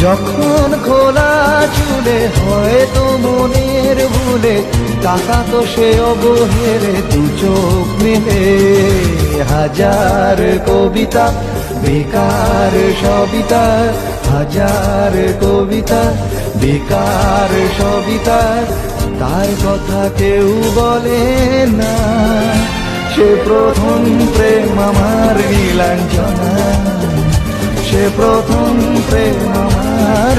যখন খোলা চুলে হয়তো মনের ভুলে টাকা তো সে অবহেলে দু চোখ মেলে হাজার কবিতা বেকার সবিতা হাজার কবিতা বেকার সবিতা তার কথা কেউ বলে না সে প্রথম প্রেম আমার নীলাঞ্জনা সে প্রথম প্রেম আমার